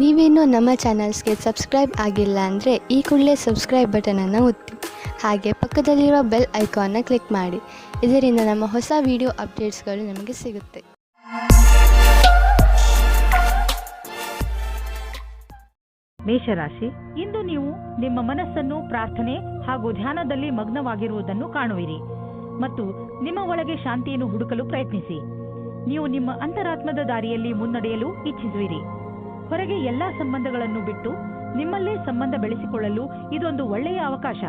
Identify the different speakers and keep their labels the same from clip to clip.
Speaker 1: ನೀವೇನೂ ನಮ್ಮ ಚಾನಲ್ಸ್ಗೆ ಸಬ್ಸ್ಕ್ರೈಬ್ ಆಗಿಲ್ಲ ಅಂದರೆ ಈ ಕೂಡಲೇ ಸಬ್ಸ್ಕ್ರೈಬ್ ಬಟನನ್ನು ಒತ್ತಿ, ಹಾಗೆ ಪಕ್ಕದಲ್ಲಿರುವ ಬೆಲ್ ಐಕಾನ್ನ ಕ್ಲಿಕ್ ಮಾಡಿ. ಇದರಿಂದ ನಮ್ಮ ಹೊಸ ವಿಡಿಯೋ ಅಪ್ಡೇಟ್ಸ್ಗಳು ನಿಮಗೆ ಸಿಗುತ್ತೆ.
Speaker 2: ಮೇಷರಾಶಿ, ಇಂದು ನೀವು ನಿಮ್ಮ ಮನಸ್ಸನ್ನು ಪ್ರಾರ್ಥನೆ ಹಾಗೂ ಧ್ಯಾನದಲ್ಲಿ ಮಗ್ನವಾಗಿರುವುದನ್ನು ಕಾಣುವಿರಿ ಮತ್ತು ನಿಮ್ಮ ಒಳಗೆ ಶಾಂತಿಯನ್ನು ಹುಡುಕಲು ಪ್ರಯತ್ನಿಸಿ. ನೀವು ನಿಮ್ಮ ಅಂತರಾತ್ಮದ ದಾರಿಯಲ್ಲಿ ಮುನ್ನಡೆಯಲು ಇಚ್ಛಿಸುವಿರಿ. ಹೊರಗೆ ಎಲ್ಲಾ ಸಂಬಂಧಗಳನ್ನು ಬಿಟ್ಟು ನಿಮ್ಮಲ್ಲೇ ಸಂಬಂಧ ಬೆಳೆಸಿಕೊಳ್ಳಲು ಇದೊಂದು ಒಳ್ಳೆಯ ಅವಕಾಶ.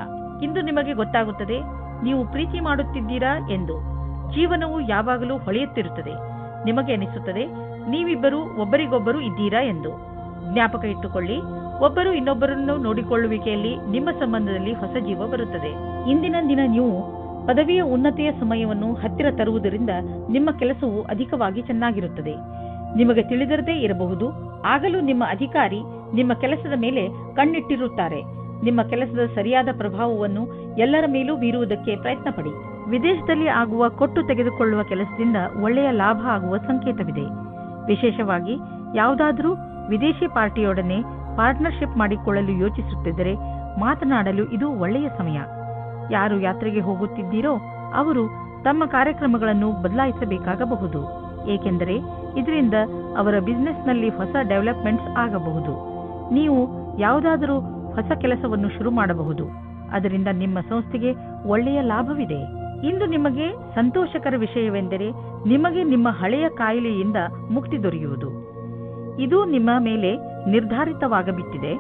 Speaker 2: ಇಂದು ನಿಮಗೆ ಗೊತ್ತಾಗುತ್ತದೆ ನೀವು ಪ್ರೀತಿ ಮಾಡುತ್ತಿದ್ದೀರಾ ಎಂದು. ಜೀವನವು ಯಾವಾಗಲೂ ಹೊಳೆಯುತ್ತಿರುತ್ತದೆ. ನಿಮಗೆ ಅನಿಸುತ್ತದೆ ನೀವಿಬ್ಬರು ಒಬ್ಬರಿಗೊಬ್ಬರು ಇದ್ದೀರಾ ಎಂದು. ಜ್ಞಾಪಕ ಇಟ್ಟುಕೊಳ್ಳಿ, ಒಬ್ಬರು ಇನ್ನೊಬ್ಬರನ್ನು ನೋಡಿಕೊಳ್ಳುವಿಕೆಯಲ್ಲಿ ನಿಮ್ಮ ಸಂಬಂಧದಲ್ಲಿ ಹೊಸ ಜೀವ ಬರುತ್ತದೆ. ಇಂದಿನ ದಿನ ನೀವು ಪದವಿಯ ಉನ್ನತಿಯ ಸಮಯವನ್ನು ಹತ್ತಿರ ತರುವುದರಿಂದ ನಿಮ್ಮ ಕೆಲಸವು ಅಧಿಕವಾಗಿ ಚೆನ್ನಾಗಿರುತ್ತದೆ. ನಿಮಗೆ ತಿಳಿದಿರದೇ ಇರಬಹುದು, ಆಗಲೂ ನಿಮ್ಮ ಅಧಿಕಾರಿ ನಿಮ್ಮ ಕೆಲಸದ ಮೇಲೆ ಕಣ್ಣಿಟ್ಟಿರುತ್ತಾರೆ. ನಿಮ್ಮ ಕೆಲಸದ ಸರಿಯಾದ ಪ್ರಭಾವವನ್ನು ಎಲ್ಲರ ಮೇಲೂ ಬೀರುವುದಕ್ಕೆ ಪ್ರಯತ್ನ ಪಡಿ. ವಿದೇಶದಲ್ಲಿ ಆಗುವ ಕೊಟ್ಟು ತೆಗೆದುಕೊಳ್ಳುವ ಕೆಲಸದಿಂದ ಒಳ್ಳೆಯ ಲಾಭ ಆಗುವ ಸಂಕೇತವಿದೆ. ವಿಶೇಷವಾಗಿ ಯಾವುದಾದರೂ ವಿದೇಶಿ ಪಾರ್ಟಿಯೊಡನೆ ಪಾರ್ಟ್ನರ್ಶಿಪ್ ಮಾಡಿಕೊಳ್ಳಲು ಯೋಚಿಸುತ್ತಿದ್ದರೆ ಮಾತನಾಡಲು ಇದು ಒಳ್ಳೆಯ ಸಮಯ. ಯಾರು ಯಾತ್ರೆಗೆ ಹೋಗುತ್ತಿದ್ದೀರೋ ಅವರು ತಮ್ಮ ಕಾರ್ಯಕ್ರಮಗಳನ್ನು ಬದಲಾಯಿಸಬೇಕಾಗಬಹುದು, ಏಕೆಂದರೆ ಇದರಿಂದ ಅವರ ಬಿಸಿನೆಸ್ನಲ್ಲಿ ಹೊಸ ಡೆವಲಪ್ಮೆಂಟ್ಸ್ ಆಗಬಹುದು. ನೀವು ಯಾವುದಾದರೂ ಹೊಸ ಕೆಲಸವನ್ನು ಶುರು ಮಾಡಬಹುದು, ಅದರಿಂದ ನಿಮ್ಮ ಸಂಸ್ಥೆಗೆ ಒಳ್ಳೆಯ ಲಾಭವಿದೆ. ಇಂದು ನಿಮಗೆ ಸಂತೋಷಕರ ವಿಷಯವೆಂದರೆ ನಿಮಗೆ ನಿಮ್ಮ ಹಳೆಯ ಕಾಯಿಲೆಯಿಂದ ಮುಕ್ತಿ ದೊರೆಯುವುದು. ಇದು ನಿಮ್ಮ ಮೇಲೆ ನಿರ್ಧಾರಿತವಾಗಬಿಟ್ಟಿದೆ,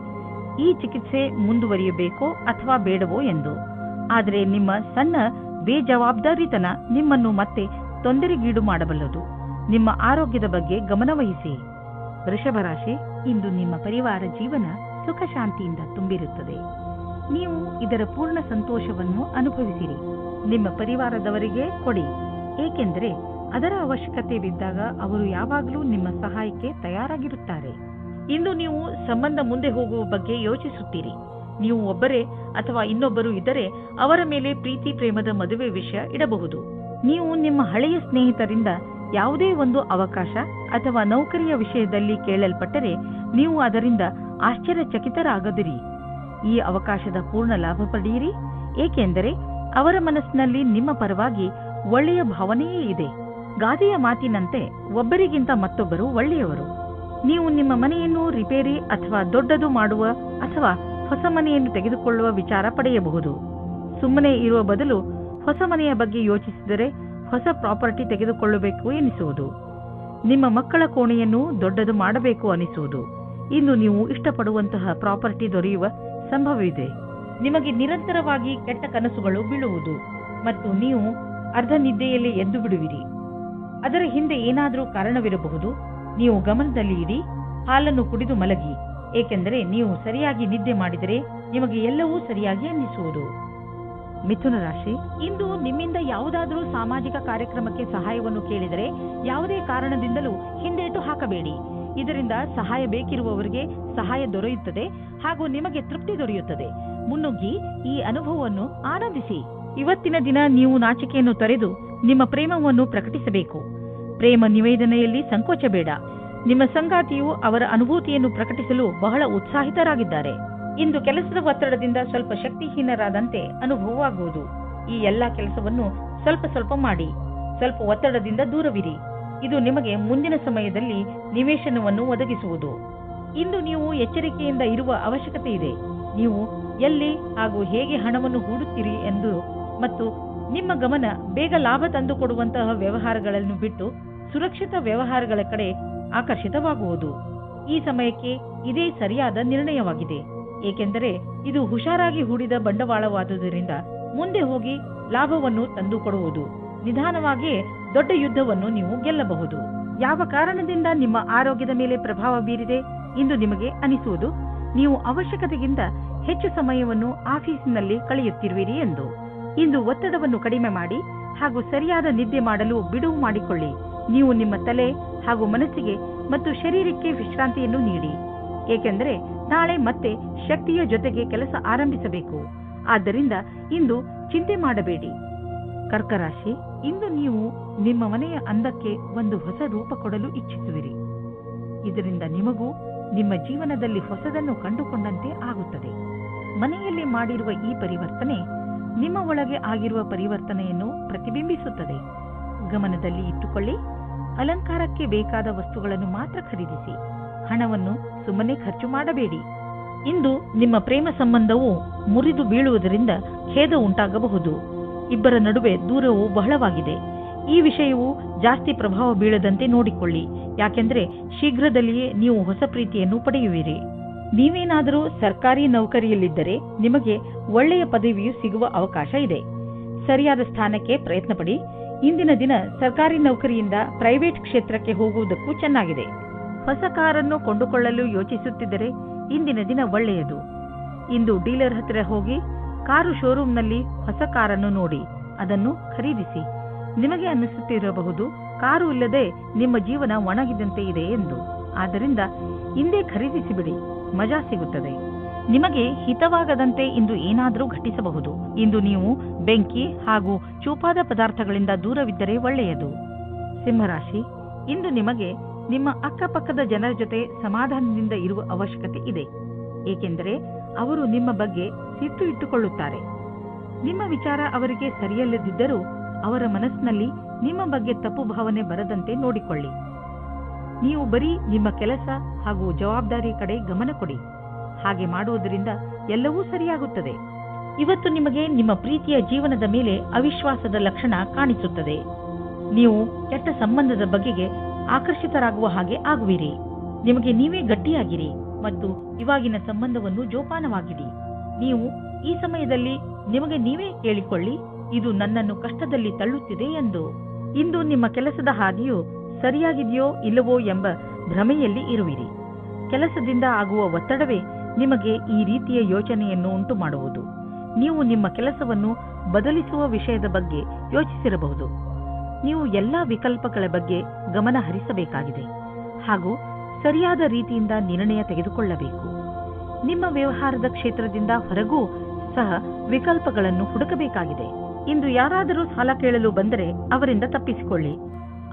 Speaker 2: ಈ ಚಿಕಿತ್ಸೆ ಮುಂದುವರಿಯಬೇಕೋ ಅಥವಾ ಬೇಡವೋ ಎಂದು. ಆದರೆ ನಿಮ್ಮ ಸಣ್ಣ ಬೇಜವಾಬ್ದಾರಿತನ ನಿಮ್ಮನ್ನು ಮತ್ತೆ ತೊಂದರೆಗೀಡು ಮಾಡಬಲ್ಲದು. ನಿಮ್ಮ ಆರೋಗ್ಯದ ಬಗ್ಗೆ ಗಮನವಹಿಸಿ. ವೃಷಭರಾಶಿ, ಇಂದು ನಿಮ್ಮ ಪರಿವಾರ ಜೀವನ ಸುಖ ಶಾಂತಿಯಿಂದ ತುಂಬಿರುತ್ತದೆ. ನೀವು ಇದರ ಪೂರ್ಣ ಸಂತೋಷವನ್ನು ಅನುಭವಿಸಿರಿ. ನಿಮ್ಮ ಪರಿವಾರದವರಿಗೆ ಕೊಡಿ, ಏಕೆಂದರೆ ಅದರ ಅವಶ್ಯಕತೆ ಬಿದ್ದಾಗ ಅವರು ಯಾವಾಗಲೂ ನಿಮ್ಮ ಸಹಾಯಕ್ಕೆ ತಯಾರಾಗಿರುತ್ತಾರೆ. ಇಂದು ನೀವು ಸಂಬಂಧ ಮುಂದೆ ಹೋಗುವ ಬಗ್ಗೆ ಯೋಚಿಸುತ್ತೀರಿ. ನೀವು ಒಬ್ಬರೇ ಅಥವಾ ಇನ್ನೊಬ್ಬರು ಇದ್ದರೆ ಅವರ ಮೇಲೆ ಪ್ರೀತಿ ಪ್ರೇಮದ ಮದುವೆ ವಿಷಯ ಇಡಬಹುದು. ನೀವು ನಿಮ್ಮ ಹಳೆಯ ಸ್ನೇಹಿತರಿಂದ ಯಾವುದೇ ಒಂದು ಅವಕಾಶ ಅಥವಾ ನೌಕರಿಯ ವಿಷಯದಲ್ಲಿ ಕೇಳಲ್ಪಟ್ಟರೆ ನೀವು ಅದರಿಂದ ಆಶ್ಚರ್ಯಚಕಿತರಾಗದಿರಿ. ಈ ಅವಕಾಶದ ಪೂರ್ಣ ಲಾಭ ಪಡೆಯಿರಿ, ಏಕೆಂದರೆ ಅವರ ಮನಸ್ಸಿನಲ್ಲಿ ನಿಮ್ಮ ಪರವಾಗಿ ಒಳ್ಳೆಯ ಭಾವನೆಯೇ ಇದೆ. ಗಾದೆಯ ಮಾತಿನಂತೆ ಒಬ್ಬರಿಗಿಂತ ಮತ್ತೊಬ್ಬರು ಒಳ್ಳೆಯವರು. ನೀವು ನಿಮ್ಮ ಮನೆಯನ್ನು ರಿಪೇರಿ ಅಥವಾ ದೊಡ್ಡದು ಮಾಡುವ ಅಥವಾ ಹೊಸ ಮನೆಯನ್ನು ತೆಗೆದುಕೊಳ್ಳುವ ವಿಚಾರ ಪಡೆಯಬಹುದು. ಸುಮ್ಮನೆ ಇರುವ ಬದಲು ಹೊಸ ಮನೆಯ ಬಗ್ಗೆ ಯೋಚಿಸಿದರೆ ಹೊಸ ಪ್ರಾಪರ್ಟಿ ತೆಗೆದುಕೊಳ್ಳಬೇಕು ಎನಿಸುವುದು. ನಿಮ್ಮ ಮಕ್ಕಳ ಕೋಣೆಯನ್ನು ದೊಡ್ಡದು ಮಾಡಬೇಕು ಅನಿಸುವುದು. ಇಂದು ನೀವು ಇಷ್ಟಪಡುವಂತಹ ಪ್ರಾಪರ್ಟಿ ದೊರೆಯುವ ಸಂಭವವಿದೆ. ನಿಮಗೆ ನಿರಂತರವಾಗಿ ಕೆಟ್ಟ ಕನಸುಗಳು ಬೀಳುವುದು ಮತ್ತು ನೀವು ಅರ್ಧ ನಿದ್ದೆಯಲ್ಲಿ ಎದ್ದು ಬಿಡುವಿರಿ. ಅದರ ಹಿಂದೆ ಏನಾದರೂ ಕಾರಣವಿರಬಹುದು. ನೀವು ಗಮನದಲ್ಲಿ ಇಡಿ. ಹಾಲನ್ನು ಕುಡಿದು ಮಲಗಿ, ಏಕೆಂದರೆ ನೀವು ಸರಿಯಾಗಿ ನಿದ್ದೆ ಮಾಡಿದರೆ ನಿಮಗೆ ಎಲ್ಲವೂ ಸರಿಯಾಗಿ ಅನ್ನಿಸುವುದು. ಮಿಥುನ ರಾಶಿ, ಇಂದು ನಿಮ್ಮಿಂದ ಯಾವುದಾದರೂ ಸಾಮಾಜಿಕ ಕಾರ್ಯಕ್ರಮಕ್ಕೆ ಸಹಾಯವನ್ನು ಕೇಳಿದರೆ ಯಾವುದೇ ಕಾರಣದಿಂದಲೂ ಹಿಂದೇಟು ಹಾಕಬೇಡಿ. ಇದರಿಂದ ಸಹಾಯ ಬೇಕಿರುವವರಿಗೆ ಸಹಾಯ ದೊರೆಯುತ್ತದೆ ಹಾಗೂ ನಿಮಗೆ ತೃಪ್ತಿ ದೊರೆಯುತ್ತದೆ. ಮುನ್ನುಗ್ಗಿ ಈ ಅನುಭವವನ್ನು ಆನಂದಿಸಿ. ಇವತ್ತಿನ ದಿನ ನೀವು ನಾಚಿಕೆಯನ್ನು ತೊರೆದು ನಿಮ್ಮ ಪ್ರೇಮವನ್ನು ಪ್ರಕಟಿಸಬೇಕು. ಪ್ರೇಮ ನಿವೇದನೆಯಲ್ಲಿ ಸಂಕೋಚ ಬೇಡ. ನಿಮ್ಮ ಸಂಗಾತಿಯು ಅವರ ಅನುಭೂತಿಯನ್ನು ಪ್ರಕಟಿಸಲು ಬಹಳ ಉತ್ಸಾಹಿತರಾಗಿದ್ದಾರೆ. ಇಂದು ಕೆಲಸದ ಒತ್ತಡದಿಂದ ಸ್ವಲ್ಪ ಶಕ್ತಿಹೀನರಾದಂತೆ ಅನುಭವವಾಗುವುದು. ಈ ಎಲ್ಲಾ ಕೆಲಸವನ್ನು ಸ್ವಲ್ಪ ಸ್ವಲ್ಪ ಮಾಡಿ. ಸ್ವಲ್ಪ ಒತ್ತಡದಿಂದ ದೂರವಿರಿ. ಇದು ನಿಮಗೆ ಮುಂದಿನ ಸಮಯದಲ್ಲಿ ನಿವೇಶನವನ್ನು ಒದಗಿಸುವುದು. ಇಂದು ನೀವು ಎಚ್ಚರಿಕೆಯಿಂದ ಇರುವ ಅವಶ್ಯಕತೆ ಇದೆ. ನೀವು ಎಲ್ಲಿ ಹಾಗೂ ಹೇಗೆ ಹಣವನ್ನು ಹೂಡುತ್ತೀರಿ ಎಂದು ಮತ್ತು ನಿಮ್ಮ ಗಮನ ಬೇಗ ಲಾಭ ತಂದುಕೊಡುವಂತಹ ವ್ಯವಹಾರಗಳನ್ನು ಬಿಟ್ಟು ಸುರಕ್ಷಿತ ವ್ಯವಹಾರಗಳ ಕಡೆ ಆಕರ್ಷಿತವಾಗುವುದು. ಈ ಸಮಯಕ್ಕೆ ಇದೇ ಸರಿಯಾದ ನಿರ್ಣಯವಾಗಿದೆ, ಏಕೆಂದರೆ ಇದು ಹುಷಾರಾಗಿ ಹೂಡಿದ ಬಂಡವಾಳವಾದುದರಿಂದ ಮುಂದೆ ಹೋಗಿ ಲಾಭವನ್ನು ತಂದುಕೊಡುವುದು. ನಿಧಾನವಾಗಿಯೇ ದೊಡ್ಡ ಯುದ್ಧವನ್ನು ನೀವು ಗೆಲ್ಲಬಹುದು. ಯಾವ ಕಾರಣದಿಂದ ನಿಮ್ಮ ಆರೋಗ್ಯದ ಮೇಲೆ ಪ್ರಭಾವ ಬೀರಿದೆ ಎಂದು ನಿಮಗೆ ಅನಿಸುವುದು ನೀವು ಅವಶ್ಯಕತೆಗಿಂತ ಹೆಚ್ಚು ಸಮಯವನ್ನು ಆಫೀಸಿನಲ್ಲಿ ಕಳೆಯುತ್ತಿರುವಿರಿ ಎಂದು. ಇಂದು ಒತ್ತಡವನ್ನು ಕಡಿಮೆ ಮಾಡಿ ಹಾಗೂ ಸರಿಯಾದ ನಿದ್ದೆ ಮಾಡಲು ಬಿಡುವು ಮಾಡಿಕೊಳ್ಳಿ. ನೀವು ನಿಮ್ಮ ತಲೆ ಹಾಗೂ ಮನಸ್ಸಿಗೆ ಮತ್ತು ಶರೀರಕ್ಕೆ ವಿಶ್ರಾಂತಿಯನ್ನು ನೀಡಿ, ಏಕೆಂದರೆ ನಾಳೆ ಮತ್ತೆ ಶಕ್ತಿಯ ಜೊತೆಗೆ ಕೆಲಸ ಆರಂಭಿಸಬೇಕು. ಆದ್ದರಿಂದ ಇಂದು ಚಿಂತೆ ಮಾಡಬೇಡಿ. ಕರ್ಕರಾಶಿ, ಇಂದು ನೀವು ನಿಮ್ಮ ಮನೆಯ ಅಂದಕ್ಕೆ ಒಂದು ಹೊಸ ರೂಪ ಕೊಡಲು ಇಚ್ಛಿಸುವಿರಿ. ಇದರಿಂದ ನಿಮಗೂ ನಿಮ್ಮ ಜೀವನದಲ್ಲಿ ಹೊಸದನ್ನು ಕಂಡುಕೊಂಡಂತೆ ಆಗುತ್ತದೆ. ಮನೆಯಲ್ಲಿ ಮಾಡಿರುವ ಈ ಪರಿವರ್ತನೆ ನಿಮ್ಮ ಒಳಗೆ ಆಗಿರುವ ಪರಿವರ್ತನೆಯನ್ನು ಪ್ರತಿಬಿಂಬಿಸುತ್ತದೆ. ಗಮನದಲ್ಲಿ ಇಟ್ಟುಕೊಳ್ಳಿ, ಅಲಂಕಾರಕ್ಕೆ ಬೇಕಾದ ವಸ್ತುಗಳನ್ನು ಮಾತ್ರ ಖರೀದಿಸಿ. ಹಣವನ್ನು ಸುಮ್ಮನೆ ಖರ್ಚು ಮಾಡಬೇಡಿ. ಇಂದು ನಿಮ್ಮ ಪ್ರೇಮ ಸಂಬಂಧವು ಮುರಿದು ಬೀಳುವುದರಿಂದ ಖೇದ ಉಂಟಾಗಬಹುದು. ಇಬ್ಬರ ನಡುವೆ ದೂರವು ಬಹಳವಾಗಿದೆ. ಈ ವಿಷಯವು ಜಾಸ್ತಿ ಪ್ರಭಾವ ಬೀಳದಂತೆ ನೋಡಿಕೊಳ್ಳಿ, ಯಾಕೆಂದ್ರೆ ಶೀಘ್ರದಲ್ಲಿಯೇ ನೀವು ಹೊಸ ಪ್ರೀತಿಯನ್ನು ಪಡೆಯುವಿರಿ. ನೀವೇನಾದರೂ ಸರ್ಕಾರಿ ನೌಕರಿಯಲ್ಲಿದ್ದರೆ ನಿಮಗೆ ಒಳ್ಳೆಯ ಪದವಿಯು ಸಿಗುವ ಅವಕಾಶ ಇದೆ. ಸರಿಯಾದ ಸ್ಥಾನಕ್ಕೆ ಪ್ರಯತ್ನ ಪಡಿ. ಇಂದಿನ ದಿನ ಸರ್ಕಾರಿ ನೌಕರಿಯಿಂದ ಪ್ರೈವೇಟ್ ಕ್ಷೇತ್ರಕ್ಕೆ ಹೋಗುವುದಕ್ಕೂ ಚೆನ್ನಾಗಿದೆ. ಹೊಸ ಕಾರನ್ನು ಕೊಂಡುಕೊಳ್ಳಲು ಯೋಚಿಸುತ್ತಿದ್ದರೆ ಇಂದಿನ ದಿನ ಒಳ್ಳೆಯದು. ಇಂದು ಡೀಲರ್ ಹತ್ತಿರ ಹೋಗಿ ಕಾರು ಶೋರೂಮ್ನಲ್ಲಿ ಹೊಸ ಕಾರನ್ನು ನೋಡಿ ಅದನ್ನು ಖರೀದಿಸಿ. ನಿಮಗೆ ಅನ್ನಿಸುತ್ತಿರಬಹುದು ಕಾರು ಇಲ್ಲದೆ ನಿಮ್ಮ ಜೀವನ ಒಣಗಿದಂತೆ ಇದೆ ಎಂದು. ಆದ್ದರಿಂದ ಇಂದೇ ಖರೀದಿಸಿಬಿಡಿ, ಮಜಾ ಸಿಗುತ್ತದೆ. ನಿಮಗೆ ಹಿತವಾಗದಂತೆ ಇಂದು ಏನಾದರೂ ಘಟಿಸಬಹುದು. ಇಂದು ನೀವು ಬೆಂಕಿ ಹಾಗೂ ಚೂಪಾದ ಪದಾರ್ಥಗಳಿಂದ ದೂರವಿದ್ದರೆ ಒಳ್ಳೆಯದು. ಸಿಂಹರಾಶಿ, ಇಂದು ನಿಮಗೆ ನಿಮ್ಮ ಅಕ್ಕಪಕ್ಕದ ಜನರ ಜೊತೆ ಸಮಾಧಾನದಿಂದ ಇರುವ ಅವಶ್ಯಕತೆ ಇದೆ, ಏಕೆಂದರೆ ಅವರು ನಿಮ್ಮ ಬಗ್ಗೆ ಸಿಟ್ಟು ಇಟ್ಟುಕೊಳ್ಳುತ್ತಾರೆ. ನಿಮ್ಮ ವಿಚಾರ ಅವರಿಗೆ ಸರಿಯಲ್ಲದಿದ್ದರೂ ಅವರ ಮನಸ್ಸಿನಲ್ಲಿ ನಿಮ್ಮ ಬಗ್ಗೆ ತಪ್ಪು ಭಾವನೆ ಬರದಂತೆ ನೋಡಿಕೊಳ್ಳಿ. ನೀವು ಬರೀ ನಿಮ್ಮ ಕೆಲಸ ಹಾಗೂ ಜವಾಬ್ದಾರಿ ಕಡೆ ಗಮನ ಕೊಡಿ. ಹಾಗೆ ಮಾಡುವುದರಿಂದ ಎಲ್ಲವೂ ಸರಿಯಾಗುತ್ತದೆ. ಇವತ್ತು ನಿಮಗೆ ನಿಮ್ಮ ಪ್ರೀತಿಯ ಜೀವನದ ಮೇಲೆ ಅವಿಶ್ವಾಸದ ಲಕ್ಷಣ ಕಾಣಿಸುತ್ತದೆ. ನೀವು ಕೆಟ್ಟ ಸಂಬಂಧದ ಬಗೆಗೆ ಆಕರ್ಷಿತರಾಗುವ ಹಾಗೆ ಆಗುವಿರಿ. ನಿಮಗೆ ನೀವೇ ಗಟ್ಟಿಯಾಗಿರಿ ಮತ್ತು ಇವಾಗಿನ ಸಂಬಂಧವನ್ನು ಜೋಪಾನವಾಗಿಡಿ. ನೀವು ಈ ಸಮಯದಲ್ಲಿ ನಿಮಗೆ ನೀವೇ ಕೇಳಿಕೊಳ್ಳಿ, ಇದು ನನ್ನನ್ನು ಕಷ್ಟದಲ್ಲಿ ತಳ್ಳುತ್ತಿದೆ ಎಂದು. ಇಂದು ನಿಮ್ಮ ಕೆಲಸದ ಹಾದಿಯು ಸರಿಯಾಗಿದೆಯೋ ಇಲ್ಲವೋ ಎಂಬ ಭ್ರಮೆಯಲ್ಲಿ ಇರುವಿರಿ. ಕೆಲಸದಿಂದ ಆಗುವ ಒತ್ತಡವೇ ನಿಮಗೆ ಈ ರೀತಿಯ ಯೋಚನೆಯನ್ನು ಉಂಟು ಮಾಡುವುದು. ನೀವು ನಿಮ್ಮ ಕೆಲಸವನ್ನು ಬದಲಿಸುವ ವಿಷಯದ ಬಗ್ಗೆ ಯೋಚಿಸಿರಬಹುದು. ನೀವು ಎಲ್ಲಾ ವಿಕಲ್ಪಗಳ ಬಗ್ಗೆ ಗಮನ ಹರಿಸಬೇಕಾಗಿದೆ ಹಾಗೂ ಸರಿಯಾದ ರೀತಿಯಿಂದ ನಿರ್ಣಯ ತೆಗೆದುಕೊಳ್ಳಬೇಕು. ನಿಮ್ಮ ವ್ಯವಹಾರದ ಕ್ಷೇತ್ರದಿಂದ ಹೊರಗೂ ಸಹ ವಿಕಲ್ಪಗಳನ್ನು ಹುಡುಕಬೇಕಾಗಿದೆ. ಇಂದು ಯಾರಾದರೂ ಸಾಲ ಕೇಳಲು ಬಂದರೆ ಅವರಿಂದ ತಪ್ಪಿಸಿಕೊಳ್ಳಿ.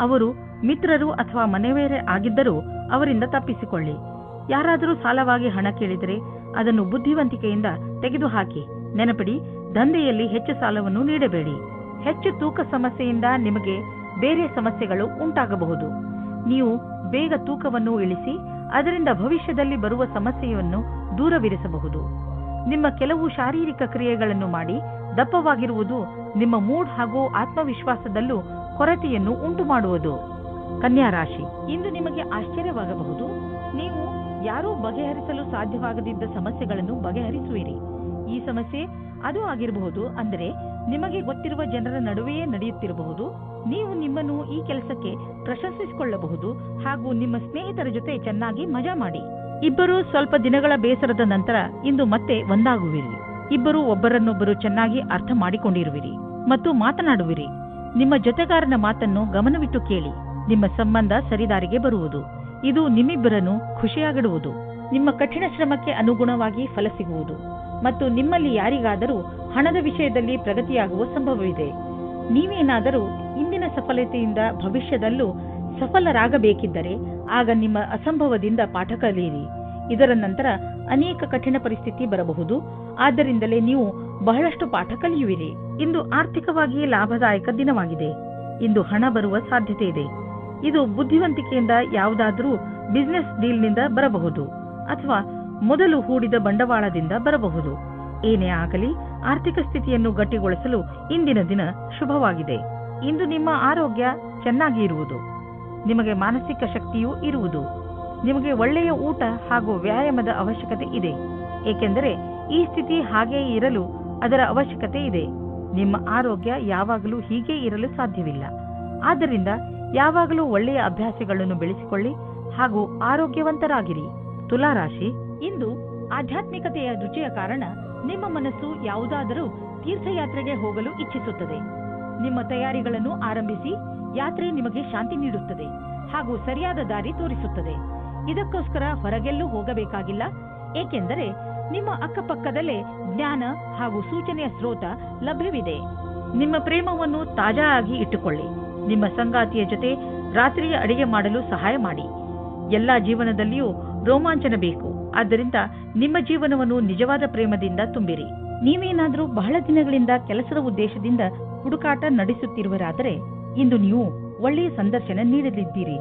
Speaker 2: ಅವರು ಮಿತ್ರರು ಅಥವಾ ಮನೆಯವರೇ ಆಗಿದ್ದರೂ ಅವರಿಂದ ತಪ್ಪಿಸಿಕೊಳ್ಳಿ. ಯಾರಾದರೂ ಸಾಲವಾಗಿ ಹಣ ಕೇಳಿದರೆ ಅದನ್ನು ಬುದ್ಧಿವಂತಿಕೆಯಿಂದ ತೆಗೆದುಹಾಕಿ. ನೆನಪಿಡಿ, ದಂಧೆಯಲ್ಲಿ ಹೆಚ್ಚು ಸಾಲವನ್ನು ನೀಡಬೇಡಿ. ಹೆಚ್ಚು ತೂಕ ಸಮಸ್ಯೆಯಿಂದ ನಿಮಗೆ ಬೇರೆ ಸಮಸ್ಯೆಗಳು ಉಂಟಾಗಬಹುದು. ನೀವು ಬೇಗ ತೂಕವನ್ನು ಇಳಿಸಿ ಅದರಿಂದ ಭವಿಷ್ಯದಲ್ಲಿ ಬರುವ ಸಮಸ್ಯೆಯನ್ನು ದೂರವಿರಿಸಬಹುದು. ನಿಮ್ಮ ಕೆಲವು ಶಾರೀರಿಕ ಕ್ರಿಯೆಗಳನ್ನು ಮಾಡಿ ದಪ್ಪವಾಗಿರುವುದು ನಿಮ್ಮ ಮೂಡ್ ಹಾಗೂ ಆತ್ಮವಿಶ್ವಾಸದಲ್ಲೂ ಕೊರತೆಯನ್ನು ಉಂಟು ಮಾಡುವುದು. ಕನ್ಯಾ ರಾಶಿ, ಇಂದು ನಿಮಗೆ ಆಶ್ಚರ್ಯವಾಗಬಹುದು. ನೀವು ಯಾರೂ ಬಗೆಹರಿಸಲು ಸಾಧ್ಯವಾಗದಿದ್ದ ಸಮಸ್ಯೆಗಳನ್ನು ಬಗೆಹರಿಸುವಿರಿ. ಈ ಸಮಸ್ಯೆ ಅದು ಆಗಿರಬಹುದು, ಅಂದರೆ ನಿಮಗೆ ಗೊತ್ತಿರುವ ಜನರ ನಡುವೆಯೇ ನಡೆಯುತ್ತಿರಬಹುದು. ನೀವು ನಿಮ್ಮನ್ನು ಈ ಕೆಲಸಕ್ಕೆ ಪ್ರಶಂಸಿಸಿಕೊಳ್ಳಬಹುದು ಹಾಗೂ ನಿಮ್ಮ ಸ್ನೇಹಿತರ ಜೊತೆ ಚೆನ್ನಾಗಿ ಮಜಾ ಮಾಡಿ. ಇಬ್ಬರು ಸ್ವಲ್ಪ ದಿನಗಳ ಬೇಸರದ ನಂತರ ಇಂದು ಮತ್ತೆ ಒಂದಾಗುವಿರಿ. ಇಬ್ಬರು ಒಬ್ಬರನ್ನೊಬ್ಬರು ಚೆನ್ನಾಗಿ ಅರ್ಥ ಮಾಡಿಕೊಂಡಿರುವಿರಿ ಮತ್ತು ಮಾತನಾಡುವಿರಿ. ನಿಮ್ಮ ಜೊತೆಗಾರನ ಮಾತನ್ನು ಗಮನವಿಟ್ಟು ಕೇಳಿ. ನಿಮ್ಮ ಸಂಬಂಧ ಸರಿದಾರಿಗೆ ಬರುವುದು. ಇದು ನಿಮ್ಮಿಬ್ಬರನ್ನು ಖುಷಿಯಾಗಿಡುವುದು. ನಿಮ್ಮ ಕಠಿಣ ಶ್ರಮಕ್ಕೆ ಅನುಗುಣವಾಗಿ ಫಲ ಸಿಗುವುದು ಮತ್ತು ನಿಮ್ಮಲ್ಲಿ ಯಾರಿಗಾದರೂ ಹಣದ ವಿಷಯದಲ್ಲಿ ಪ್ರಗತಿಯಾಗುವ ಸಂಭವವಿದೆ. ನೀವೇನಾದರೂ ಇಂದಿನ ಸಫಲತೆಯಿಂದ ಭವಿಷ್ಯದಲ್ಲೂ ಸಫಲರಾಗಬೇಕಿದ್ದರೆ ಆಗ ನಿಮ್ಮ ಅಸಂಭವದಿಂದ ಪಾಠ ಕಲಿಯಿರಿ. ಇದರ ನಂತರ ಅನೇಕ ಕಠಿಣ ಪರಿಸ್ಥಿತಿ ಬರಬಹುದು. ಆದ್ದರಿಂದಲೇ ನೀವು ಬಹಳಷ್ಟು ಪಾಠ ಕಲಿಯುವಿರಿ. ಇಂದು ಆರ್ಥಿಕವಾಗಿ ಲಾಭದಾಯಕ ದಿನವಾಗಿದೆ. ಇಂದು ಹಣ ಬರುವ ಸಾಧ್ಯತೆ ಇದೆ. ಇದು ಬುದ್ಧಿವಂತಿಕೆಯಿಂದ ಯಾವುದಾದರೂ ಬಿಸಿನೆಸ್ ಡೀಲ್ನಿಂದ ಬರಬಹುದು ಅಥವಾ ಮೊದಲು ಹೂಡಿದ ಬಂಡವಾಳದಿಂದ ಬರಬಹುದು. ಏನೇ ಆಗಲಿ, ಆರ್ಥಿಕ ಸ್ಥಿತಿಯನ್ನು ಗಟ್ಟಿಗೊಳಿಸಲು ಇಂದಿನ ದಿನ ಶುಭವಾಗಿದೆ. ಇಂದು ನಿಮ್ಮ ಆರೋಗ್ಯ ಚೆನ್ನಾಗಿ ಇರುವುದು. ನಿಮಗೆ ಮಾನಸಿಕ ಶಕ್ತಿಯೂ ಇರುವುದು. ನಿಮಗೆ ಒಳ್ಳೆಯ ಊಟ ಹಾಗೂ ವ್ಯಾಯಾಮದ ಅವಶ್ಯಕತೆ ಇದೆ, ಏಕೆಂದರೆ ಈ ಸ್ಥಿತಿ ಹಾಗೇ ಇರಲು ಅದರ ಅವಶ್ಯಕತೆ ಇದೆ. ನಿಮ್ಮ ಆರೋಗ್ಯ ಯಾವಾಗಲೂ ಹೀಗೆ ಇರಲು ಸಾಧ್ಯವಿಲ್ಲ. ಆದ್ದರಿಂದ ಯಾವಾಗಲೂ ಒಳ್ಳೆಯ ಅಭ್ಯಾಸಗಳನ್ನು ಬೆಳೆಸಿಕೊಳ್ಳಿ ಹಾಗೂ ಆರೋಗ್ಯವಂತರಾಗಿರಿ. ತುಲಾರಾಶಿ, ಇಂದು ಆಧ್ಯಾತ್ಮಿಕತೆಯ ರುಚಿಯ ಕಾರಣ ನಿಮ್ಮ ಮನಸ್ಸು ಯಾವುದಾದರೂ ತೀರ್ಥಯಾತ್ರೆಗೆ ಹೋಗಲು ಇಚ್ಛಿಸುತ್ತದೆ. ನಿಮ್ಮ ತಯಾರಿಗಳನ್ನು ಆರಂಭಿಸಿ. ಯಾತ್ರೆ ನಿಮಗೆ ಶಾಂತಿ ನೀಡುತ್ತದೆ ಹಾಗೂ ಸರಿಯಾದ ದಾರಿ ತೋರಿಸುತ್ತದೆ. ಇದಕ್ಕೋಸ್ಕರ ಹೊರಗೆಲ್ಲೂ ಹೋಗಬೇಕಾಗಿಲ್ಲ, ಏಕೆಂದರೆ ನಿಮ್ಮ ಅಕ್ಕಪಕ್ಕದಲ್ಲೇ ಜ್ಞಾನ ಹಾಗೂ ಸೂಚನೆಯ ಸ್ರೋತ ಲಭ್ಯವಿದೆ. ನಿಮ್ಮ ಪ್ರೇಮವನ್ನು ತಾಜಾ ಆಗಿ ಇಟ್ಟುಕೊಳ್ಳಿ. ನಿಮ್ಮ ಸಂಗಾತಿಯ ಜೊತೆ ರಾತ್ರಿಯ ಅಡಿಗೆ ಮಾಡಲು ಸಹಾಯ ಮಾಡಿ. ಎಲ್ಲಾ ಜೀವನದಲ್ಲಿಯೂ ರೋಮಾಂಚನ ಬೇಕು. ಆದ್ದರಿಂದ ನಿಮ್ಮ ಜೀವನವನ್ನು ನಿಜವಾದ ಪ್ರೇಮದಿಂದ ತುಂಬಿರಿ. ನೀವೇನಾದರೂ ಬಹಳ ದಿನಗಳಿಂದ ಕೆಲಸದ ಉದ್ದೇಶದಿಂದ ಹುಡುಕಾಟ ನಡೆಸುತ್ತಿರುವರಾದರೆ ಇಂದು ನೀವು ಒಳ್ಳೆಯ ಸಂದರ್ಶನ ನೀಡಲಿದ್ದೀರಿ.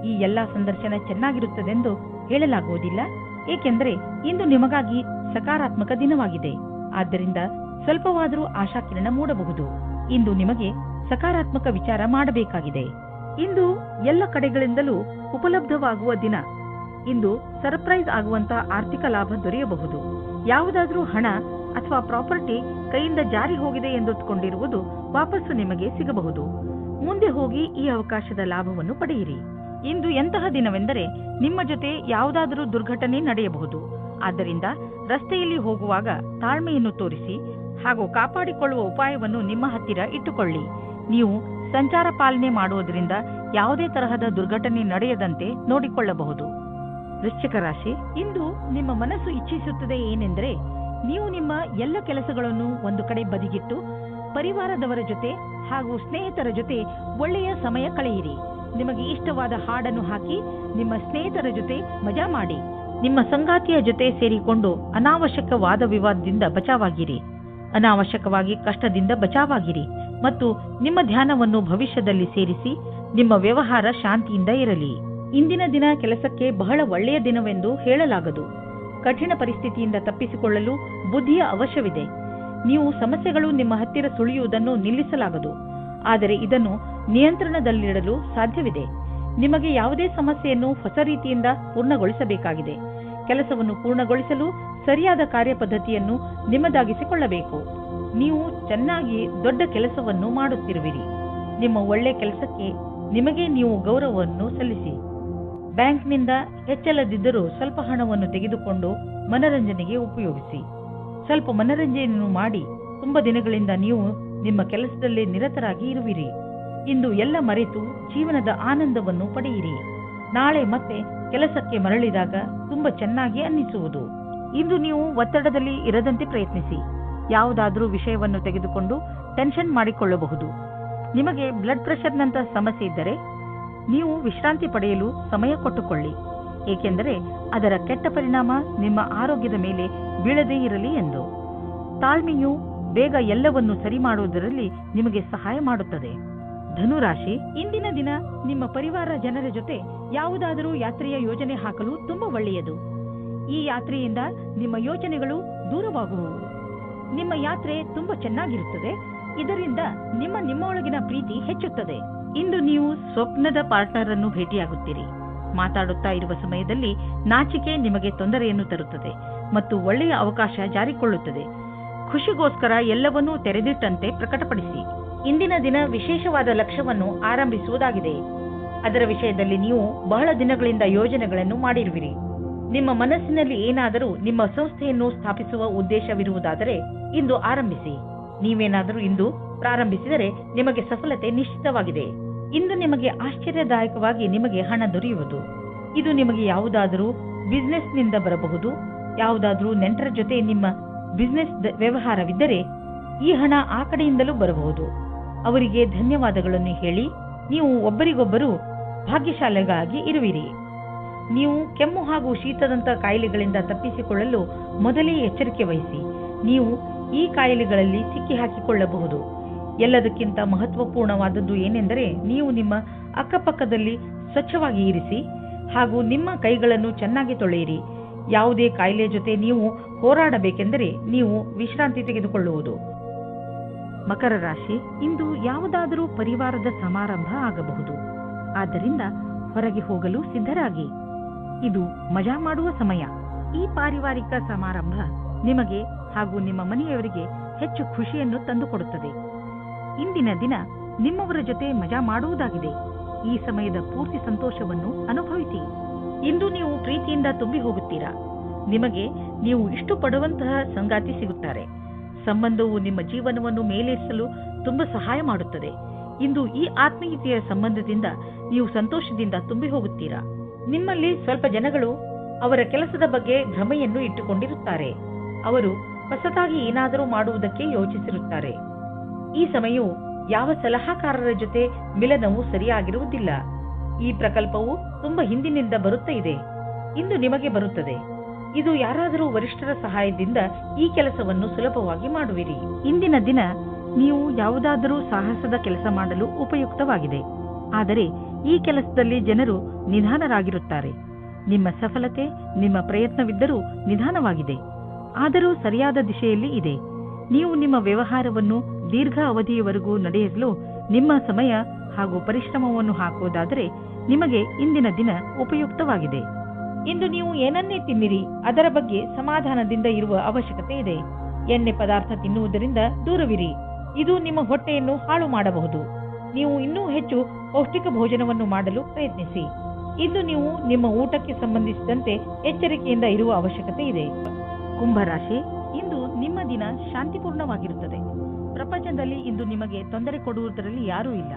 Speaker 2: ಈ ಎಲ್ಲಾ ಸಂದರ್ಶನ ಚೆನ್ನಾಗಿರುತ್ತದೆಂದು ಹೇಳಲಾಗುವುದಿಲ್ಲ, ಏಕೆಂದರೆ ಇಂದು ನಿಮಗಾಗಿ ಸಕಾರಾತ್ಮಕ ದಿನವಾಗಿದೆ. ಆದ್ದರಿಂದ ಸ್ವಲ್ಪವಾದರೂ ಆಶಾಕಿರಣ ಮೂಡಬಹುದು. ಇಂದು ನಿಮಗೆ ಸಕಾರಾತ್ಮಕ ವಿಚಾರ ಮಾಡಬೇಕಾಗಿದೆ. ಇಂದು ಎಲ್ಲ ಕಡೆಗಳಿಂದಲೂ ಉಪಲಬ್ಧವಾಗುವ ದಿನ. ಇಂದು ಸರ್ಪ್ರೈಸ್ ಆಗುವಂತ ಆರ್ಥಿಕ ಲಾಭ ದೊರೆಯಬಹುದು. ಯಾವುದಾದ್ರೂ ಹಣ ಅಥವಾ ಪ್ರಾಪರ್ಟಿ ಕೈಯಿಂದ ಜಾರಿ ಹೋಗಿದೆ ಎಂದುಕೊಂಡಿರುವುದು ವಾಪಸ್ಸು ನಿಮಗೆ ಸಿಗಬಹುದು. ಮುಂದೆ ಹೋಗಿ ಈ ಅವಕಾಶದ ಲಾಭವನ್ನು ಪಡೆಯಿರಿ. ಇಂದು ಎಂತಹ ದಿನವೆಂದರೆ ನಿಮ್ಮ ಜೊತೆ ಯಾವುದಾದರೂ ದುರ್ಘಟನೆ ನಡೆಯಬಹುದು. ಆದ್ದರಿಂದ ರಸ್ತೆಯಲ್ಲಿ ಹೋಗುವಾಗ ತಾಳ್ಮೆಯನ್ನು ತೋರಿಸಿ ಹಾಗೂ ಕಾಪಾಡಿಕೊಳ್ಳುವ ಉಪಾಯವನ್ನು ನಿಮ್ಮ ಹತ್ತಿರ ಇಟ್ಟುಕೊಳ್ಳಿ. ನೀವು ಸಂಚಾರ ಪಾಲನೆ ಮಾಡುವುದರಿಂದ ಯಾವುದೇ ತರಹದ ದುರ್ಘಟನೆ ನಡೆಯದಂತೆ ನೋಡಿಕೊಳ್ಳಬಹುದು. ವೃಶ್ಚಿಕ ರಾಶಿ, ಇಂದು ನಿಮ್ಮ ಮನಸ್ಸು ಇಚ್ಛಿಸುತ್ತದೆ ಏನೆಂದರೆ ನೀವು ನಿಮ್ಮ ಎಲ್ಲ ಕೆಲಸಗಳನ್ನು ಒಂದು ಕಡೆ ಬದಿಗಿಟ್ಟು ಪರಿವಾರದವರ ಜೊತೆ ಹಾಗೂ ಸ್ನೇಹಿತರ ಜೊತೆ ಒಳ್ಳೆಯ ಸಮಯ ಕಳೆಯಿರಿ. ನಿಮಗೆ ಇಷ್ಟವಾದ ಹಾಡನ್ನು ಹಾಕಿ ನಿಮ್ಮ ಸ್ನೇಹಿತರ ಜೊತೆ ಮಜಾ ಮಾಡಿ. ನಿಮ್ಮ ಸಂಗಾತಿಯ ಜೊತೆ ಸೇರಿಕೊಂಡು ಅನಾವಶ್ಯಕ ವಾದ ವಿವಾದದಿಂದ ಬಚಾವಾಗಿರಿ. ಅನಾವಶ್ಯಕವಾಗಿ ಕಷ್ಟದಿಂದ ಬಚಾವಾಗಿರಿ ಮತ್ತು ನಿಮ್ಮ ಧ್ಯಾನವನ್ನು ಭವಿಷ್ಯದಲ್ಲಿ ಸೇರಿಸಿ ನಿಮ್ಮ ವ್ಯವಹಾರ ಶಾಂತಿಯಿಂದ ಇರಲಿ. ಇಂದಿನ ದಿನ ಕೆಲಸಕ್ಕೆ ಬಹಳ ಒಳ್ಳೆಯ ದಿನವೆಂದು ಹೇಳಲಾಗದು. ಕಠಿಣ ಪರಿಸ್ಥಿತಿಯಿಂದ ತಪ್ಪಿಸಿಕೊಳ್ಳಲು ಬುದ್ಧಿಯ ಅವಶ್ಯವಿದೆ. ನೀವು ಸಮಸ್ಯೆಗಳು ನಿಮ್ಮ ಹತ್ತಿರ ಸುಳಿಯುವುದನ್ನು ನಿಲ್ಲಿಸಲಾಗದು, ಆದರೆ ಇದನ್ನು ನಿಯಂತ್ರಣದಲ್ಲಿಡಲು ಸಾಧ್ಯವಿದೆ. ನಿಮಗೆ ಯಾವುದೇ ಸಮಸ್ಯೆಯನ್ನು ಹೊಸ ರೀತಿಯಿಂದ ಪೂರ್ಣಗೊಳಿಸಬೇಕಾಗಿದೆ. ಕೆಲಸವನ್ನು ಪೂರ್ಣಗೊಳಿಸಲು ಸರಿಯಾದ ಕಾರ್ಯಪದ್ಧತಿಯನ್ನು ನಿಮ್ಮದಾಗಿಸಿಕೊಳ್ಳಬೇಕು. ನೀವು ಚೆನ್ನಾಗಿ ದೊಡ್ಡ ಕೆಲಸವನ್ನು ಮಾಡುತ್ತಿರುವಿರಿ. ನಿಮ್ಮ ಒಳ್ಳೆ ಕೆಲಸಕ್ಕೆ ನಿಮಗೆ ನೀವು ಗೌರವವನ್ನು ಸಲ್ಲಿಸಿ. ಬ್ಯಾಂಕ್ನಿಂದ ಹೆಚ್ಚಲದಿದ್ದರೂ ಸ್ವಲ್ಪ ಹಣವನ್ನು ತೆಗೆದುಕೊಂಡು ಮನರಂಜನೆಗೆ ಉಪಯೋಗಿಸಿ. ಸ್ವಲ್ಪ ಮನರಂಜನೆಯನ್ನು ಮಾಡಿ. ತುಂಬಾ ದಿನಗಳಿಂದ ನೀವು ನಿಮ್ಮ ಕೆಲಸದಲ್ಲೇ ನಿರತರಾಗಿ ಇರುವಿರಿ. ಇಂದು ಎಲ್ಲ ಮರೆತು ಜೀವನದ ಆನಂದವನ್ನು ಪಡೆಯಿರಿ. ನಾಳೆ ಮತ್ತೆ ಕೆಲಸಕ್ಕೆ ಮರಳಿದಾಗ ತುಂಬಾ ಚೆನ್ನಾಗಿ ಅನ್ನಿಸುವುದು. ಇಂದು ನೀವು ಒತ್ತಡದಲ್ಲಿ ಇರದಂತೆ ಪ್ರಯತ್ನಿಸಿ. ಯಾವುದಾದರೂ ವಿಷಯವನ್ನು ತೆಗೆದುಕೊಂಡು ಟೆನ್ಷನ್ ಮಾಡಿಕೊಳ್ಳಬಹುದು. ನಿಮಗೆ ಬ್ಲಡ್ ಪ್ರೆಷರ್ನಂತಹ ಸಮಸ್ಯೆ ಇದ್ದರೆ ನೀವು ವಿಶ್ರಾಂತಿ ಪಡೆಯಲು ಸಮಯ ಕೊಟ್ಟುಕೊಳ್ಳಿ, ಏಕೆಂದರೆ ಅದರ ಕೆಟ್ಟ ಪರಿಣಾಮ ನಿಮ್ಮ ಆರೋಗ್ಯದ ಮೇಲೆ ಬೀಳದೇ ಇರಲಿ ಎಂದು. ತಾಳ್ಮೆಯು ಬೇಗ ಎಲ್ಲವನ್ನು ಸರಿ ಮಾಡುವುದರಲ್ಲಿ ನಿಮಗೆ ಸಹಾಯ ಮಾಡುತ್ತದೆ. ಧನುರಾಶಿ, ಇಂದಿನ ದಿನ ನಿಮ್ಮ ಪರಿವಾರ ಜನರ ಜೊತೆ ಯಾವುದಾದರೂ ಯಾತ್ರೆಯ ಯೋಜನೆ ಹಾಕಲು ತುಂಬಾ ಒಳ್ಳೆಯದು. ಈ ಯಾತ್ರೆಯಿಂದ ನಿಮ್ಮ ಯೋಚನೆಗಳು ದೂರವಾಗುವವು. ನಿಮ್ಮ ಯಾತ್ರೆ ತುಂಬಾ ಚೆನ್ನಾಗಿರುತ್ತದೆ. ಇದರಿಂದ ನಿಮ್ಮೊಳಗಿನ ಪ್ರೀತಿ ಹೆಚ್ಚುತ್ತದೆ. ಇಂದು ನೀವು ಸ್ವಪ್ನದ ಪಾರ್ಟ್ನರ್ ಅನ್ನು ಭೇಟಿಯಾಗುತ್ತೀರಿ. ಮಾತಾಡುತ್ತಾ ಇರುವ ಸಮಯದಲ್ಲಿ ನಾಚಿಕೆ ನಿಮಗೆ ತೊಂದರೆಯನ್ನು ತರುತ್ತದೆ ಮತ್ತು ಒಳ್ಳೆಯ ಅವಕಾಶ ಜಾರಿಕೊಳ್ಳುತ್ತದೆ. ಖುಷಿಗೋಸ್ಕರ ಎಲ್ಲವನ್ನೂ ತೆರೆದಿಟ್ಟಂತೆ ಪ್ರಕಟಪಡಿಸಿ. ಇಂದಿನ ದಿನ ವಿಶೇಷವಾದ ಲಕ್ಷ್ಯವನ್ನು ಆರಂಭಿಸುವುದಾಗಿದೆ. ಅದರ ವಿಷಯದಲ್ಲಿ ನೀವು ಬಹಳ ದಿನಗಳಿಂದ ಯೋಜನೆಗಳನ್ನು ಮಾಡಿರುವಿರಿ. ನಿಮ್ಮ ಮನಸ್ಸಿನಲ್ಲಿ ಏನಾದರೂ ನಿಮ್ಮ ಸಂಸ್ಥೆಯನ್ನು ಸ್ಥಾಪಿಸುವ ಉದ್ದೇಶವಿರುವುದಾದರೆ ಇಂದು ಆರಂಭಿಸಿ. ನೀವೇನಾದರೂ ಇಂದು ಪ್ರಾರಂಭಿಸಿದರೆ ನಿಮಗೆ ಸಫಲತೆ ನಿಶ್ಚಿತವಾಗಿದೆ. ಇಂದು ನಿಮಗೆ ಆಶ್ಚರ್ಯದಾಯಕವಾಗಿ ನಿಮಗೆ ಹಣ ದೊರೆಯುವುದು. ಇದು ನಿಮಗೆ ಯಾವುದಾದರೂ ಬಿಸಿನೆಸ್ನಿಂದ ಬರಬಹುದು. ಯಾವುದಾದರೂ ನೆಂಟರ ಜೊತೆ ನಿಮ್ಮ ಬಿಸಿನೆಸ್ ವ್ಯವಹಾರವಿದ್ದರೆ ಈ ಹಣ ಆ ಕಡೆಯಿಂದಲೂ ಬರಬಹುದು. ಅವರಿಗೆ ಧನ್ಯವಾದಗಳನ್ನು ಹೇಳಿ ನೀವು ಒಬ್ಬರಿಗೊಬ್ಬರು ಭಾಗ್ಯಶಾಲಿಗಳಾಗಿ ಇರುವಿರಿ. ನೀವು ಕೆಮ್ಮು ಹಾಗೂ ಶೀತದಂತಹ ಕಾಯಿಲೆಗಳಿಂದ ತಪ್ಪಿಸಿಕೊಳ್ಳಲು ಮೊದಲೇ ಎಚ್ಚರಿಕೆ ವಹಿಸಿ. ನೀವು ಈ ಕಾಯಿಲೆಗಳಲ್ಲಿ ಸಿಕ್ಕಿ ಹಾಕಿಕೊಳ್ಳಬಹುದು. ಎಲ್ಲದಕ್ಕಿಂತ ಮಹತ್ವಪೂರ್ಣವಾದದ್ದು ಏನೆಂದರೆ ನೀವು ನಿಮ್ಮ ಅಕ್ಕಪಕ್ಕದಲ್ಲಿ ಸ್ವಚ್ಛವಾಗಿ ಇರಿಸಿ ಹಾಗೂ ನಿಮ್ಮ ಕೈಗಳನ್ನು ಚೆನ್ನಾಗಿ ತೊಳೆಯಿರಿ. ಯಾವುದೇ ಕಾಯಿಲೆ ಜೊತೆ ನೀವು ಹೋರಾಡಬೇಕೆಂದರೆ ನೀವು ವಿಶ್ರಾಂತಿ ತೆಗೆದುಕೊಳ್ಳುವುದು. ಮಕರ ರಾಶಿ, ಇಂದು ಯಾವುದಾದರೂ ಪರಿವಾರದ ಸಮಾರಂಭ ಆಗಬಹುದು. ಆದ್ದರಿಂದ ಹೊರಗೆ ಹೋಗಲು ಸಿದ್ಧರಾಗಿ. ಇದು ಮಜಾ ಮಾಡುವ ಸಮಯ. ಈ ಪಾರಿವಾರಿಕ ಸಮಾರಂಭ ನಿಮಗೆ ಹಾಗೂ ನಿಮ್ಮ ಮನೆಯವರಿಗೆ ಹೆಚ್ಚು ಖುಷಿಯನ್ನು ತಂದುಕೊಡುತ್ತದೆ. ಇಂದಿನ ದಿನ ನಿಮ್ಮವರ ಜೊತೆ ಮಜಾ ಮಾಡುವುದಾಗಿದೆ. ಈ ಸಮಯದ ಪೂರ್ತಿ ಸಂತೋಷವನ್ನು ಅನುಭವಿಸಿ. ಇಂದು ನೀವು ಪ್ರೀತಿಯಿಂದ ತುಂಬಿ ಹೋಗುತ್ತೀರಾ. ನಿಮಗೆ ನೀವು ಇಷ್ಟಪಡುವಂತಹ ಸಂಗಾತಿ ಸಿಗುತ್ತಾರೆ. ಸಂಬಂಧವು ನಿಮ್ಮ ಜೀವನವನ್ನು ಮೇಲೇರಿಸಲು ತುಂಬಾ ಸಹಾಯ ಮಾಡುತ್ತದೆ. ಇಂದು ಈ ಆತ್ಮೀಯತೆಯ ಸಂಬಂಧದಿಂದ ನೀವು ಸಂತೋಷದಿಂದ ತುಂಬಿ ಹೋಗುತ್ತೀರಾ. ನಿಮ್ಮಲ್ಲಿ ಸ್ವಲ್ಪ ಜನಗಳು ಅವರ ಕೆಲಸದ ಬಗ್ಗೆ ಭ್ರಮೆಯನ್ನು ಇಟ್ಟುಕೊಂಡಿರುತ್ತಾರೆ. ಅವರು ಹೊಸದಾಗಿ ಏನಾದರೂ ಮಾಡುವುದಕ್ಕೆ ಯೋಚಿಸಿರುತ್ತಾರೆ. ಈ ಸಮಯವು ಯಾವ ಸಲಹಾಕಾರರ ಜೊತೆ ಮಿಲನವು ಸರಿಯಾಗಿರುವುದಿಲ್ಲ. ಈ ಪ್ರಕಲ್ಪವು ತುಂಬಾ ಹಿಂದಿನಿಂದ ಬರುತ್ತಾ ಇದೆ. ಇಂದು ನಿಮಗೆ ಬರುತ್ತದೆ. ಇದು ಯಾರಾದರೂ ವರಿಷ್ಠರ ಸಹಾಯದಿಂದ ಈ ಕೆಲಸವನ್ನು ಸುಲಭವಾಗಿ ಮಾಡುವಿರಿ. ಇಂದಿನ ದಿನ ನೀವು ಯಾವುದಾದರೂ ಸಾಹಸದ ಕೆಲಸ ಮಾಡಲು ಉಪಯುಕ್ತವಾಗಿದೆ. ಆದರೆ ಈ ಕೆಲಸದಲ್ಲಿ ಜನರು ನಿಧಾನರಾಗಿರುತ್ತಾರೆ. ನಿಮ್ಮ ಸಫಲತೆ ನಿಮ್ಮ ಪ್ರಯತ್ನವಿದ್ದರೂ ನಿಧಾನವಾಗಿದೆ, ಆದರೂ ಸರಿಯಾದ ದಿಶೆಯಲ್ಲಿ ಇದೆ. ನೀವು ನಿಮ್ಮ ವ್ಯವಹಾರವನ್ನು ದೀರ್ಘ ಅವಧಿಯವರೆಗೂ ನಡೆಸಲು ನಿಮ್ಮ ಸಮಯ ಹಾಗೂ ಪರಿಶ್ರಮವನ್ನು ಹಾಕುವುದಾದರೆ ನಿಮಗೆ ಇಂದಿನ ದಿನ ಉಪಯುಕ್ತವಾಗಿದೆ. ಇಂದು ನೀವು ಏನನ್ನೇ ತಿನ್ನಿರಿ, ಅದರ ಬಗ್ಗೆ ಸಮಾಧಾನದಿಂದ ಇರುವ ಅವಶ್ಯಕತೆ ಇದೆ. ಎಣ್ಣೆ ಪದಾರ್ಥ ತಿನ್ನುವುದರಿಂದ ದೂರವಿರಿ. ಇದು ನಿಮ್ಮ ಹೊಟ್ಟೆಯನ್ನು ಹಾಳು ಮಾಡಬಹುದು. ನೀವು ಇನ್ನೂ ಹೆಚ್ಚು ಪೌಷ್ಟಿಕ ಭೋಜನವನ್ನು ಮಾಡಲು ಪ್ರಯತ್ನಿಸಿ. ಇಂದು ನೀವು ನಿಮ್ಮ ಊಟಕ್ಕೆ ಸಂಬಂಧಿಸಿದಂತೆ ಎಚ್ಚರಿಕೆಯಿಂದ ಇರುವ ಅವಶ್ಯಕತೆ ಇದೆ. ಕುಂಭರಾಶಿ, ಇಂದು ನಿಮ್ಮ ದಿನ ಶಾಂತಿಪೂರ್ಣವಾಗಿರುತ್ತದೆ. ಪ್ರಪಂಚದಲ್ಲಿ ಇಂದು ನಿಮಗೆ ತೊಂದರೆ ಕೊಡುವುದರಲ್ಲಿ ಯಾರೂ ಇಲ್ಲ.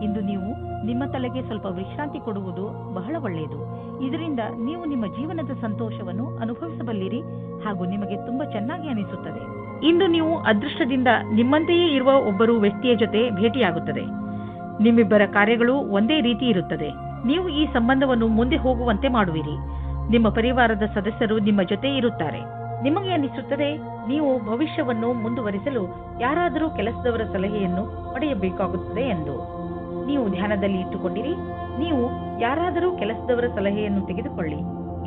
Speaker 2: ಇಂದು ನೀವು ನಿಮ್ಮ ತಲೆಗೆ ಸ್ವಲ್ಪ ವಿಶ್ರಾಂತಿ ಕೊಡುವುದು ಬಹಳ ಒಳ್ಳೆಯದು. ಇದರಿಂದ ನೀವು ನಿಮ್ಮ ಜೀವನದ ಸಂತೋಷವನ್ನು ಅನುಭವಿಸಬಲ್ಲಿರಿ ಹಾಗೂ ನಿಮಗೆ ತುಂಬಾ ಚೆನ್ನಾಗಿ ಅನಿಸುತ್ತದೆ. ಇಂದು ನೀವು ಅದೃಷ್ಟದಿಂದ ನಿಮ್ಮಂತೆಯೇ ಇರುವ ಒಬ್ಬರು ವ್ಯಕ್ತಿಯ ಜೊತೆ ಭೇಟಿಯಾಗುತ್ತದೆ. ನಿಮ್ಮಿಬ್ಬರ ಕಾರ್ಯಗಳು ಒಂದೇ ರೀತಿ ಇರುತ್ತದೆ. ನೀವು ಈ ಸಂಬಂಧವನ್ನು ಮುಂದೆ ಹೋಗುವಂತೆ ಮಾಡುವಿರಿ. ನಿಮ್ಮ ಪರಿವಾರದ ಸದಸ್ಯರು ನಿಮ್ಮ ಜೊತೆ ಇರುತ್ತಾರೆ. ನಿಮಗೆ ಅನಿಸುತ್ತದೆ ನೀವು ಭವಿಷ್ಯವನ್ನು ಮುಂದುವರಿಸಲು ಯಾರಾದರೂ ಕೆಲಸದವರ ಸಲಹೆಯನ್ನು ಪಡೆಯಬೇಕಾಗುತ್ತದೆ ಎಂದು. ನೀವು ಧ್ಯಾನದಲ್ಲಿ ಇಟ್ಟುಕೊಂಡಿರಿ. ನೀವು ಯಾರಾದರೂ ಕೆಲಸದವರ ಸಲಹೆಯನ್ನು ತೆಗೆದುಕೊಳ್ಳಿ.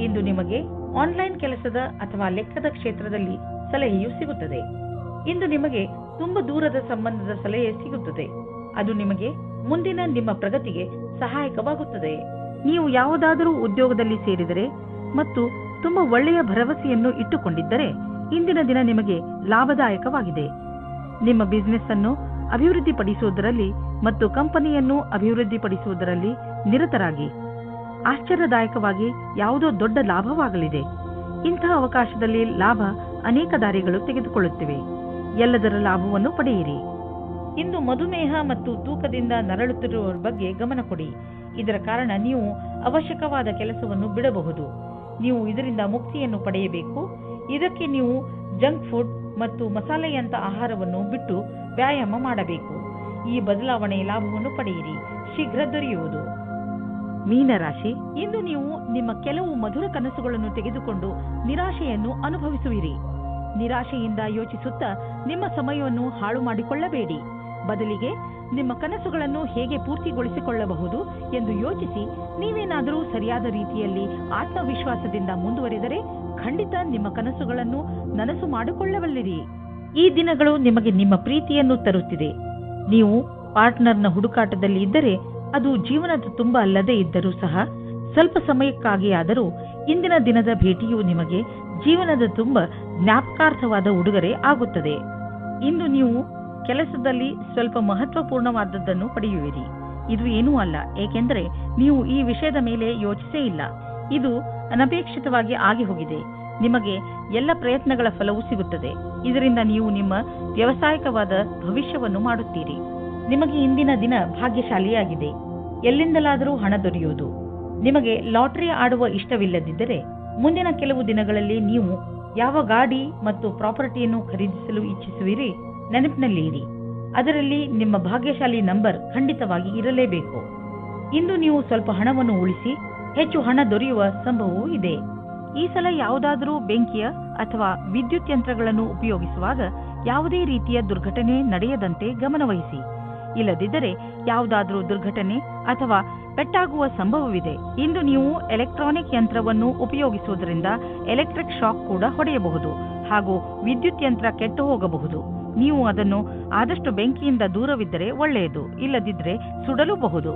Speaker 2: ಇಂದು ನಿಮಗೆ ಆನ್ಲೈನ್ ಕೆಲಸದ ಅಥವಾ ಲೆಕ್ಕದ ಕ್ಷೇತ್ರದಲ್ಲಿ ಸಲಹೆಯು ಸಿಗುತ್ತದೆ. ಇಂದು ನಿಮಗೆ ತುಂಬಾ ದೂರದ ಸಂಬಂಧದ ಸಲಹೆ ಸಿಗುತ್ತದೆ. ಅದು ನಿಮಗೆ ಮುಂದಿನ ನಿಮ್ಮ ಪ್ರಗತಿಗೆ ಸಹಾಯಕವಾಗುತ್ತದೆ. ನೀವು ಯಾವುದಾದರೂ ಉದ್ಯೋಗದಲ್ಲಿ ಸೇರಿದರೆ ಮತ್ತು ತುಂಬಾ ಒಳ್ಳೆಯ ಭರವಸೆಯನ್ನು ಇಟ್ಟುಕೊಂಡಿದ್ದರೆ ಇಂದಿನ ದಿನ ನಿಮಗೆ ಲಾಭದಾಯಕವಾಗಿದೆ. ನಿಮ್ಮ ಬಿಸಿನೆಸ್ ಅನ್ನು ಅಭಿವೃದ್ಧಿಪಡಿಸುವುದರಲ್ಲಿ ಮತ್ತು ಕಂಪನಿಯನ್ನು ಅಭಿವೃದ್ಧಿಪಡಿಸುವುದರಲ್ಲಿ ನಿರತರಾಗಿ. ಆಶ್ಚರ್ಯದಾಯಕವಾಗಿ ಯಾವುದೋ ದೊಡ್ಡ ಲಾಭವಾಗಲಿದೆ. ಇಂತಹ ಅವಕಾಶದಲ್ಲಿ ಲಾಭ ಅನೇಕ ದಾರಿಗಳು ತೆಗೆದುಕೊಳ್ಳುತ್ತಿವೆ. ಎಲ್ಲದರ ಲಾಭವನ್ನು ಪಡೆಯಿರಿ. ಇಂದು ಮಧುಮೇಹ ಮತ್ತು ತೂಕದಿಂದ ನರಳುತ್ತಿರುವವರ ಬಗ್ಗೆ ಗಮನ ಕೊಡಿ. ಇದರ ಕಾರಣ ನೀವು ಅವಶ್ಯಕವಾದ ಕೆಲಸವನ್ನು ಬಿಡಬಹುದು. ನೀವು ಇದರಿಂದ ಮುಕ್ತಿಯನ್ನು ಪಡೆಯಬೇಕು. ಇದಕ್ಕೆ ನೀವು ಜಂಕ್ ಫುಡ್ ಮತ್ತು ಮಸಾಲೆಯಂತ ಆಹಾರವನ್ನು ಬಿಟ್ಟು ವ್ಯಾಯಾಮ ಮಾಡಬೇಕು. ಈ ಬದಲಾವಣೆಯ ಲಾಭವನ್ನು ಪಡೆಯಿರಿ, ಶೀಘ್ರ ದೊರೆಯುವುದು. ಮೀನರಾಶಿ, ಇಂದು ನೀವು ನಿಮ್ಮ ಕೆಲವು ಮಧುರ ಕನಸುಗಳನ್ನು ತೆಗೆದುಕೊಂಡು ನಿರಾಶೆಯನ್ನು ಅನುಭವಿಸುವಿರಿ. ನಿರಾಶೆಯಿಂದ ಯೋಚಿಸುತ್ತಾ ನಿಮ್ಮ ಸಮಯವನ್ನು ಹಾಳು ಮಾಡಿಕೊಳ್ಳಬೇಡಿ. ಬದಲಿಗೆ ನಿಮ್ಮ ಕನಸುಗಳನ್ನು ಹೇಗೆ ಪೂರ್ತಿಗೊಳಿಸಿಕೊಳ್ಳಬಹುದು ಎಂದು ಯೋಚಿಸಿ ನೀವೇನಾದರೂ ಸರಿಯಾದ ರೀತಿಯಲ್ಲಿ ಆತ್ಮವಿಶ್ವಾಸದಿಂದ ಮುಂದುವರೆದರೆ ಖಂಡಿತ ನಿಮ್ಮ ಕನಸುಗಳನ್ನು ನನಸು ಮಾಡಿಕೊಳ್ಳಬಲ್ಲಿರಿ. ಈ ದಿನಗಳು ನಿಮಗೆ ನಿಮ್ಮ ಪ್ರೀತಿಯನ್ನು ತರುತ್ತಿದೆ. ನೀವು ಪಾರ್ಟ್ನರ್ನ ಹುಡುಕಾಟದಲ್ಲಿ ಇದ್ದರೆ ಅದು ಜೀವನದ ತುಂಬ ಅಲ್ಲದೇ ಇದ್ದರೂ ಸಹ ಸ್ವಲ್ಪ ಸಮಯಕ್ಕಾಗಿ ಆದರೂ ಇಂದಿನ ದಿನದ ಭೇಟಿಯು ನಿಮಗೆ ಜೀವನದ ತುಂಬ ಜ್ಞಾಪಕಾರ್ಥವಾದ ಉಡುಗೊರೆ ಆಗುತ್ತದೆ. ಇಂದು ನೀವು ಕೆಲಸದಲ್ಲಿ ಸ್ವಲ್ಪ ಮಹತ್ವಪೂರ್ಣವಾದದ್ದನ್ನು ಪಡೆಯುವಿರಿ. ಇದು ಏನೂ ಅಲ್ಲ, ಏಕೆಂದರೆ ನೀವು ಈ ವಿಷಯದ ಮೇಲೆ ಯೋಚಿಸೇ ಇಲ್ಲ. ಇದು ಅನಪೇಕ್ಷಿತವಾಗಿ ಆಗಿ ಹೋಗಿದೆ. ನಿಮಗೆ ಎಲ್ಲ ಪ್ರಯತ್ನಗಳ ಫಲವೂ ಸಿಗುತ್ತದೆ. ಇದರಿಂದ ನೀವು ನಿಮ್ಮ ವ್ಯವಸಾಯಿಕವಾದ ಭವಿಷ್ಯವನ್ನು ಮಾಡುತ್ತೀರಿ. ನಿಮಗೆ ಇಂದಿನ ದಿನ ಭಾಗ್ಯಶಾಲಿಯಾಗಿದೆ. ಎಲ್ಲಿಂದಲಾದರೂ ಹಣ ದೊರೆಯುವುದು. ನಿಮಗೆ ಲಾಟರಿ ಆಡುವ ಇಷ್ಟವಿಲ್ಲದಿದ್ದರೆ ಮುಂದಿನ ಕೆಲವು ದಿನಗಳಲ್ಲಿ ನೀವು ಯಾವ ಗಾಡಿ ಮತ್ತು ಪ್ರಾಪರ್ಟಿಯನ್ನು ಖರೀದಿಸಲು ಇಚ್ಛಿಸುವಿರಿ ನೆನಪಿನಲ್ಲಿ ಇಡಿ. ಅದರಲ್ಲಿ ನಿಮ್ಮ ಭಾಗ್ಯಶಾಲಿ ನಂಬರ್ ಖಂಡಿತವಾಗಿ ಇರಲೇಬೇಕು. ಇಂದು ನೀವು ಸ್ವಲ್ಪ ಹಣವನ್ನು ಉಳಿಸಿ ಹೆಚ್ಚು ಹಣ ದೊರೆಯುವ ಸಂಭವವೂ ಇದೆ. ಈ ಸಲ ಯಾವುದಾದರೂ ಬೆಂಕಿಯ ಅಥವಾ ವಿದ್ಯುತ್ ಯಂತ್ರಗಳನ್ನು ಉಪಯೋಗಿಸುವಾಗ ಯಾವುದೇ ರೀತಿಯ ದುರ್ಘಟನೆ ನಡೆಯದಂತೆ ಗಮನವಹಿಸಿ. ಇಲ್ಲದಿದ್ದರೆ ಯಾವುದಾದರೂ ದುರ್ಘಟನೆ ಅಥವಾ ಪೆಟ್ಟಾಗುವ ಸಂಭವವಿದೆ. ಇಂದು ನೀವು ಎಲೆಕ್ಟ್ರಾನಿಕ್ ಯಂತ್ರವನ್ನು ಉಪಯೋಗಿಸುವುದರಿಂದ ಎಲೆಕ್ಟ್ರಿಕ್ ಶಾಕ್ ಕೂಡ ಹೊಡೆಯಬಹುದು ಹಾಗೂ ವಿದ್ಯುತ್ ಯಂತ್ರ ಕೆಟ್ಟು ಹೋಗಬಹುದು. ನೀವು ಅದನ್ನು ಆದಷ್ಟು ಬೆಂಕಿಯಿಂದ ದೂರವಿದ್ದರೆ ಒಳ್ಳೆಯದು, ಇಲ್ಲದಿದ್ದರೆ ಸುಡಲೂಬಹುದು.